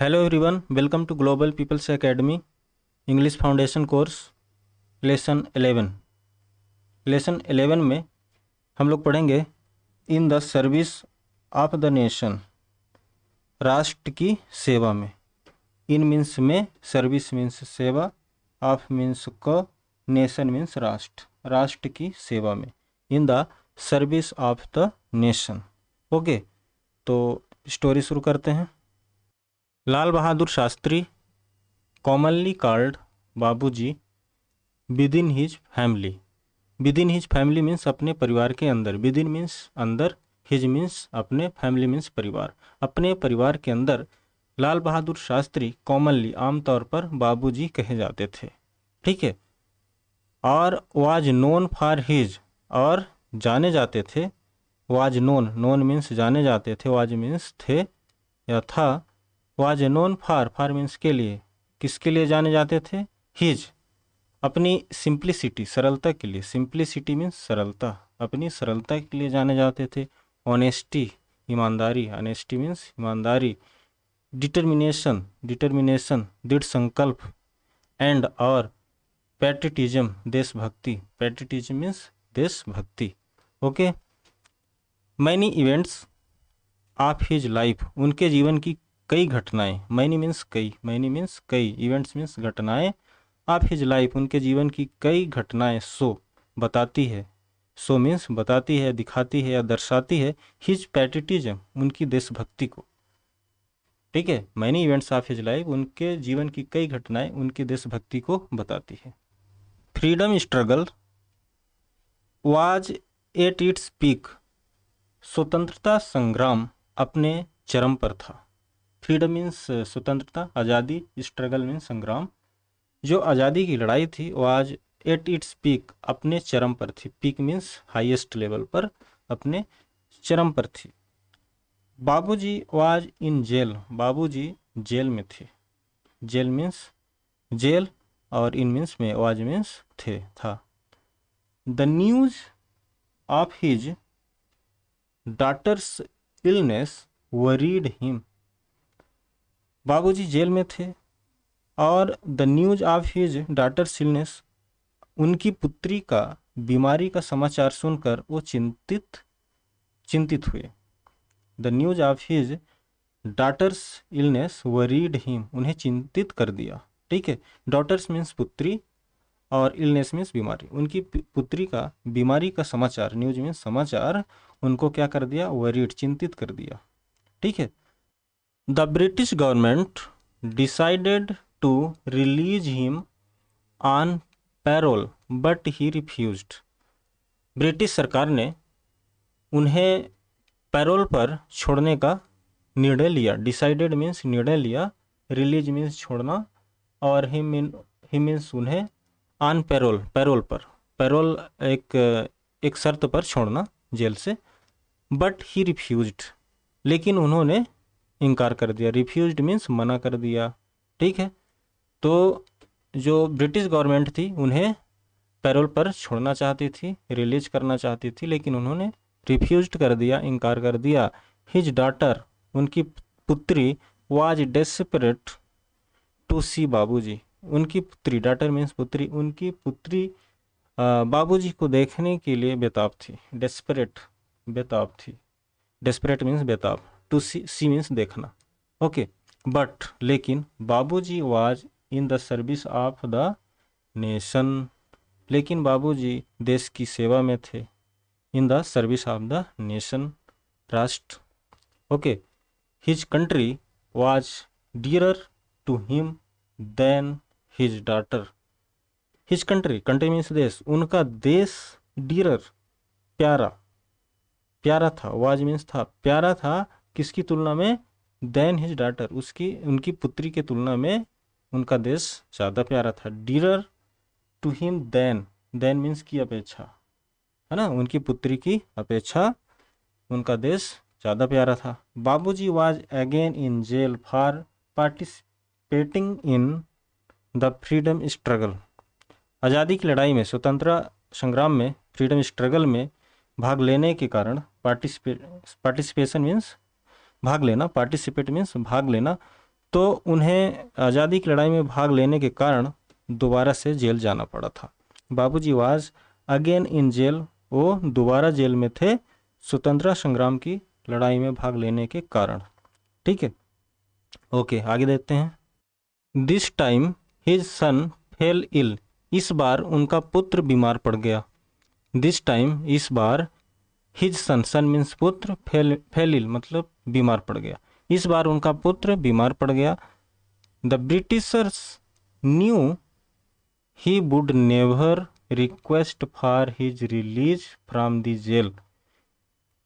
Hello everyone, welcome to global people's academy English foundation course lesson 11। Lesson 11 में हम लोग पढ़ेंगे in the service of the nation, राष्ट्र की सेवा में। इन मीन्स में, सर्विस मीन्स सेवा, ऑफ मीन्स को, नेशन मीन्स राष्ट्र, राष्ट्र की सेवा में। In the service of the nation. Okay, तो स्टोरी शुरू करते हैं। Lal Bahadur Shastri, commonly called Babuji, within his family. Within his family means अपने परिवार के अंदर, विद इन मीन्स अंदर, हिज मीन्स अपने, फैमिली मीन्स परिवार। अपने परिवार के अंदर लाल बहादुर शास्त्री कॉमनली आमतौर पर बाबूजी कहे जाते थे, ठीक है। और वाज नोन फॉर हिज, और जाने जाते थे। वाज नोन, नोन मीन्स जाने जाते थे, वाज मीन्स थे या था। Was known for, for means के लिए, किसके लिए जाने जाते थे? हिज, अपनी सिंप्लिसिटी, सरलता के लिए। सिंप्लिसिटी मीन्स सरलता, अपनी सरलता के लिए जाने जाते थे। ऑनेस्टी, ईमानदारी, ऑनेस्टी मीन्स ईमानदारी। डिटर्मिनेशन, डिटर्मिनेशन दृढ़ संकल्प। एंड और पैट्रियटिज्म, देशभक्ति। पैट्रियटिज्म मीन्स देशभक्ति। Okay. Many events of his life, उनके जीवन की कई घटनाएं। मैनी मीन्स कई, मैनी मीन्स कई, इवेंट्स मीन्स घटनाएं। ऑफ हिज लाइफ, उनके जीवन की कई घटनाएं सो बताती है। सो मीन्स बताती है, दिखाती है या दर्शाती है। हिज पैट्रियटिज्म, उनकी देशभक्ति को, ठीक है। Many events of his life, उनके जीवन की कई घटनाएं उनकी देशभक्ति को बताती है। Freedom struggle was at its peak, स्वतंत्रता संग्राम अपने चरम पर था। फ्रीडम मीन्स स्वतंत्रता, आज़ादी, स्ट्रगल मीन्स संग्राम। जो आज़ादी की लड़ाई थी वो आज एट इट्स पीक, अपने चरम पर थी। पीक मीन्स हाईएस्ट लेवल पर, अपने चरम पर थी। Babuji was in jail, Babuji jail में थे। जेल मीन्स जेल, और इन मीन्स में, वाज मीन्स थे, था। The news of his daughter's illness worried him, Babuji jail में थे और the news of his daughter's illness, उनकी पुत्री का बीमारी का समाचार सुनकर वो चिंतित हुए। The news of his daughter's illness worried him, उन्हें चिंतित कर दिया, ठीक है। डॉटर्स मीन्स पुत्री और इलनेस मीन्स बीमारी। उनकी पुत्री का बीमारी का समाचार, न्यूज मीन्स समाचार, उनको क्या कर दिया? वरीड, चिंतित कर दिया, ठीक है। The British government decided to release him on parole but he refused, British सरकार ने उन्हें पैरोल पर छोड़ने का निर्णय लिया। डिसाइडेड मीन्स निर्णय लिया, रिलीज मीन्स छोड़ना, और ही मीन्स उन्हें ऑन पैरोल, पैरोल पर, पैरोल एक शर्त पर छोड़ना जेल से। बट ही रिफ्यूज्ड, लेकिन उन्होंने इनकार कर दिया। रिफ्यूज्ड मीन्स मना कर दिया, ठीक है। तो जो ब्रिटिश गवर्नमेंट थी उन्हें पैरोल पर छोड़ना चाहती थी, रिलीज करना चाहती थी, लेकिन उन्होंने रिफ्यूज्ड कर दिया, इनकार कर दिया। हिज डॉटर, उनकी पुत्री, वाज डेस्परेट टू सी बाबूजी, उनकी पुत्री, डॉटर मीन्स पुत्री, उनकी पुत्री बाबूजी को देखने के लिए बेताब थी। डेस्परेट, बेताब थी। डेस्परेट मीन्स बेताब, टू सी मीन्स देखना, ओके। बट लेकिन, Babuji was in the service of the nation, लेकिन बाबूजी देश की सेवा में थे। In the service of the nation, राष्ट्र, okay. His country was dearer to him than his daughter, his country, country means देश, उनका देश, डियरर प्यारा, प्यारा था। वाज मीन्स था, प्यारा था, किसकी तुलना में? देन हिज डॉटर, उसकी, उनकी पुत्री के तुलना में उनका देश ज़्यादा प्यारा था। Dearer to him than, than means की अपेक्षा, है ना, उनकी पुत्री की अपेक्षा उनका देश ज़्यादा प्यारा था। Babuji was again in jail for participating in the freedom struggle, आज़ादी की लड़ाई में, स्वतंत्रता संग्राम में, फ्रीडम स्ट्रगल में भाग लेने के कारण, पार्टिसिपेशन मीन्स भाग लेना, पार्टिसिपेट मीन्स भाग लेना, तो उन्हें आज़ादी की लड़ाई में भाग लेने के कारण दोबारा से जेल जाना पड़ा था। Babuji was again in jail, वो दोबारा जेल में थे स्वतंत्रता संग्राम की लड़ाई में भाग लेने के कारण। ठीक है, ओके आगे देखते हैं। This time his son fell ill, इस बार उनका पुत्र बीमार पड़ गया। दिस टाइम, इस बार, हिज सन, सन मीन्स पुत्र, फेल इल मतलब बीमार पड़ गया, इस बार उनका पुत्र बीमार पड़ गया। The Britishers knew he would never request for his release from the jail,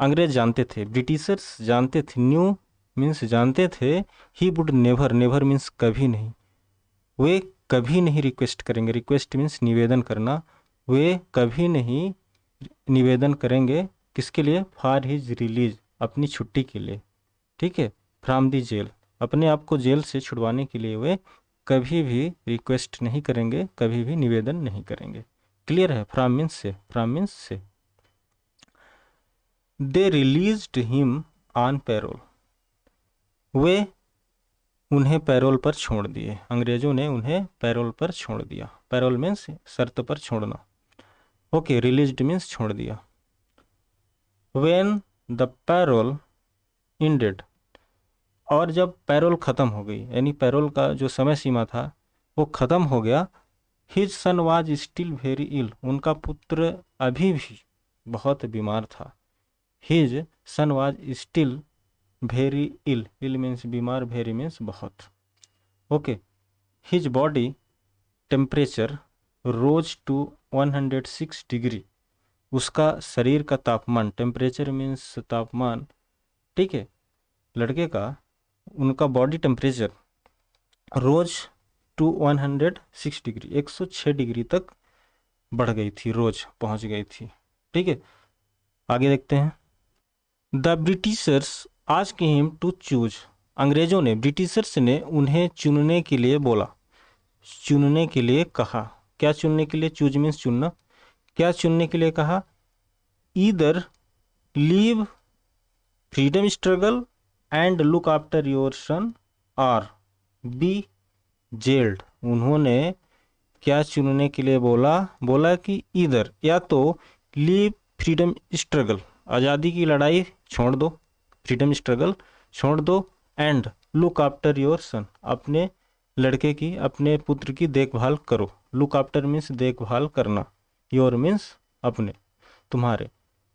अंग्रेज जानते थे, ब्रिटिशर्स जानते थे, न्यू मीन्स जानते थे, ही वुड नेवर, नेवर मीन्स कभी नहीं, वे कभी नहीं रिक्वेस्ट करेंगे, रिक्वेस्ट मीन्स निवेदन करना, वे कभी नहीं निवेदन करेंगे किसके लिए, फॉर हिज रिलीज, अपनी छुट्टी के लिए। ठीक है, फ्रॉम दी जेल, अपने आप को जेल से छुड़वाने के लिए वे कभी भी रिक्वेस्ट नहीं करेंगे, कभी भी निवेदन नहीं करेंगे। क्लियर है, फ्रॉम मीन्स से, फ्रॉम मीन्स से। They released him on parole, वे उन्हें पैरोल पर छोड़ दिए, अंग्रेजों ने उन्हें पैरोल पर छोड़ दिया। पैरोल मीन्स शर्त पर छोड़ना। ओके, रिलीज्ड मीन्स छोड़ दिया। व्हेन द पैरोल इंडेड, और जब पैरोल ख़त्म हो गई, यानी पैरोल का जो समय सीमा था वो ख़त्म हो गया। His son was still very ill, उनका पुत्र अभी भी बहुत बीमार था। His son was still very ill, ill means बीमार, वेरी मीन्स बहुत। Okay, his body temperature rose to 106 degree, उसका शरीर का तापमान, टेम्परेचर मीन्स तापमान, ठीक है, लड़के का, उनका body temperature rose to 106 degree, 106 degree तक बढ़ गई थी, रोज पहुंच गई थी। ठीक है, आगे देखते हैं। The Britishers asked him to choose, अंग्रेजों ने, ब्रिटिशर्स ने उन्हें चुनने के लिए बोला, चुनने के लिए कहा। क्या चुनने के लिए, चूज मीन्स चुनना, क्या चुनने के लिए कहा, either leave freedom struggle and look after your son और बी जेल्ड। उन्होंने क्या चुनने के लिए बोला, बोला कि इधर, या तो लीव फ्रीडम स्ट्रगल, आज़ादी की लड़ाई छोड़ दो, फ्रीडम स्ट्रगल छोड़ दो, and look after your son, अपने लड़के की, अपने पुत्र की देखभाल करो। लुक आफ्टर मीन्स देखभाल करना, योर मीन्स अपने, तुम्हारे।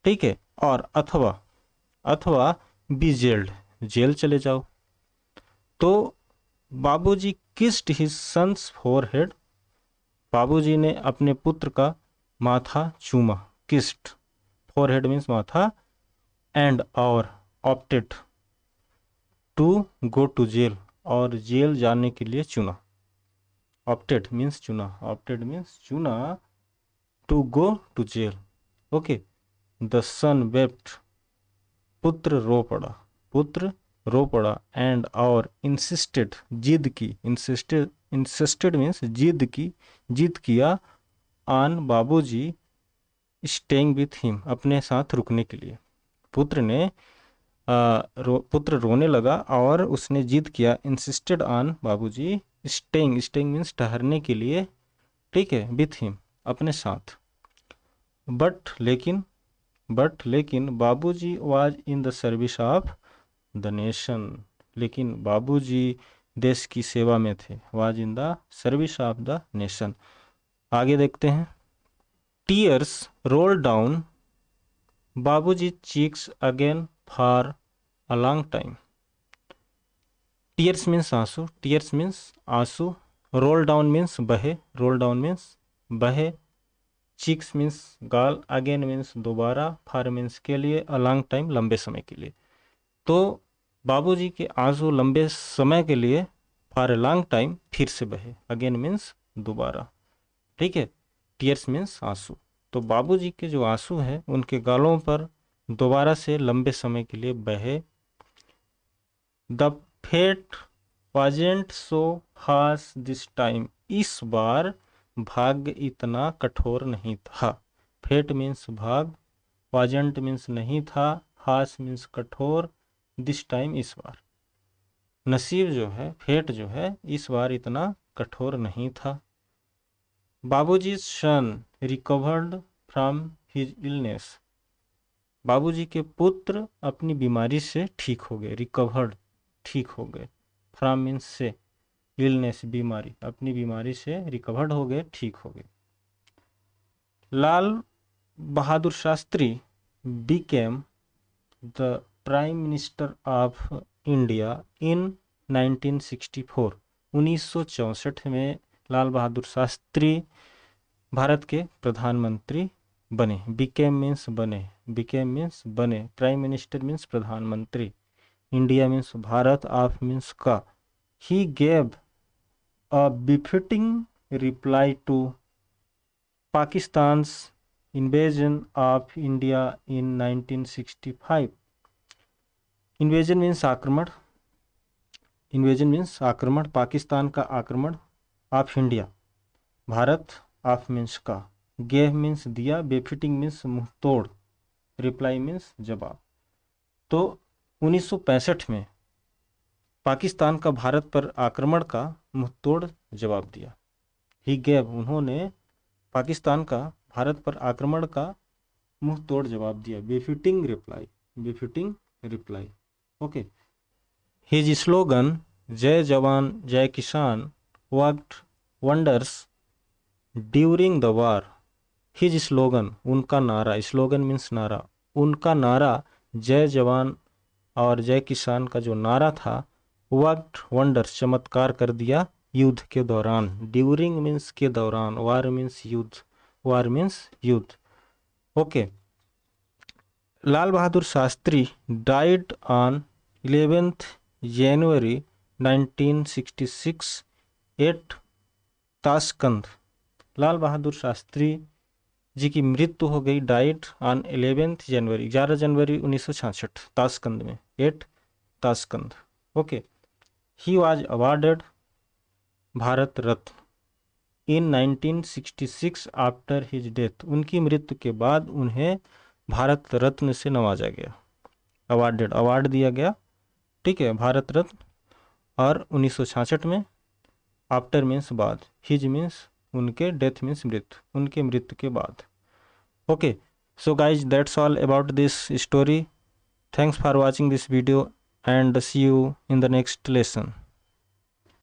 ठीक है, और अथवा, अथवा बी जेल्ड, जेल चले जाओ। तो बाबूजी किस्ड हिज सन्स फोरहेड, बाबूजी ने अपने पुत्र का माथा चूमा, किस्ड, फोरहेड मीन्स माथा, एंड और opted to go to jail, और जेल जाने के लिए चुना। ऑप्टेड मीन्स चुना, ऑप्टेड मीन्स चुना, to go to jail. Okay, the son wept, पुत्र रो पड़ा, पुत्र रो पड़ा, एंड और इंसिस्टेड, जिद की, इंसिस्टेड, इंसिस्टेड मीन्स जिद की, जिद किया, ऑन बाबूजी स्टेइंग विथ हिम, अपने साथ रुकने के लिए। पुत्र ने पुत्र रोने लगा और उसने जिद किया, इंसिस्टेड ऑन बाबूजी स्टेइंग, स्टेइंग मीन्स ठहरने के लिए, ठीक है, विथ हिम, अपने साथ। बट लेकिन, बट लेकिन Babuji was in the service of the nation, लेकिन बाबूजी देश की सेवा में थे, was in the service of the nation. आगे देखते हैं। टीयर्स रोल डाउन बाबूजी cheeks again for a long time, tears means आंसू, टीयर्स मीन्स आंसू, रोल डाउन मीन्स बहे, रोल डाउन मीन्स बहे, चिक्स मीन्स गाल, अगेन मीन्स दोबारा, फॉर मीन्स के लिए, अ लॉन्ग टाइम लंबे समय के लिए। तो बाबूजी के आंसू लंबे समय के लिए, फॉर ए लॉन्ग टाइम, फिर से बहे, अगेन मीन्स दोबारा। ठीक है, टीयर्स मीन्स आंसू। तो बाबूजी के जो आंसू हैं उनके गालों पर दोबारा से लंबे समय के लिए बहे। The fate wasn't so harsh this time, इस बार भाग्य इतना कठोर नहीं था। फेट मीन्स भाग, वाजेंट मीन्स नहीं था, हार्श मीन्स कठोर, दिस टाइम इस बार। नसीब जो है, फेट जो है, इस बार इतना कठोर नहीं था। बाबूजी सन रिकवर्ड फ्रॉम हिज इलनेस। बाबूजी के पुत्र अपनी बीमारी से ठीक हो गए, रिकवर्ड ठीक हो गए, फ्रॉम मीन्स से, इलनेस बीमारी, अपनी बीमारी से रिकवर्ड हो गए, ठीक हो गए। Lal Bahadur Shastri became the prime minister of India in 1964। 1964 में लाल बहादुर शास्त्री भारत के प्रधानमंत्री बने। बिकेम मीन्स बने, बिकेम मीन्स बने, प्राइम मिनिस्टर मीन्स प्रधानमंत्री, India means Bharat, of means का। He gave a befitting reply to Pakistan's invasion of India in 1965। Invasion means आक्रमण, इन्वेजन मीन्स आक्रमण, पाकिस्तान का आक्रमण, of India Bharat, of means का, गेव मीन्स दिया, बेफिटिंग मीन्स मुंह तोड़, रिप्लाई मीन्स जवाब। तो 1965 में पाकिस्तान का भारत पर आक्रमण का मुंह तोड़ जवाब दिया। ही गेव, उन्होंने पाकिस्तान का भारत पर आक्रमण का मुंह तोड़ जवाब दिया, befitting reply, befitting reply. Okay. His slogan जय जवान जय किसान worked wonders during the war. His slogan, उनका नारा, स्लोगन मीन्स नारा, उनका नारा जय जवान और जय किसान का जो नारा था, वर्कड वंडर्स, चमत्कार कर दिया युद्ध के दौरान। ड्यूरिंग मीन्स के दौरान, वार मीन्स युद्ध, वार मीन्स युद्ध। Okay. Lal Bahadur Shastri died on 11th January 1966 at Tashkent. Lal Bahadur Shastri ji की मृत्यु हो गई, डाइड ऑन 11th जनवरी, 11 जनवरी 1966, ताशकंद में, at Tashkent. Okay. He was awarded Bharat Ratna in 1966 after his death. उनकी मृत्यु के बाद उन्हें भारत रत्न से नवाजा गया, अवार्डेड, अवार्ड दिया गया, ठीक है, भारत रत्न। और 1966 में, आफ्टर मीन्स बाद, हिज मीन्स उनके, डेथ मीन्स मृत्यु, उनके मृत्यु के बाद। Okay, so guys that's all about this story. Thanks for watching this video and see you in the next lesson.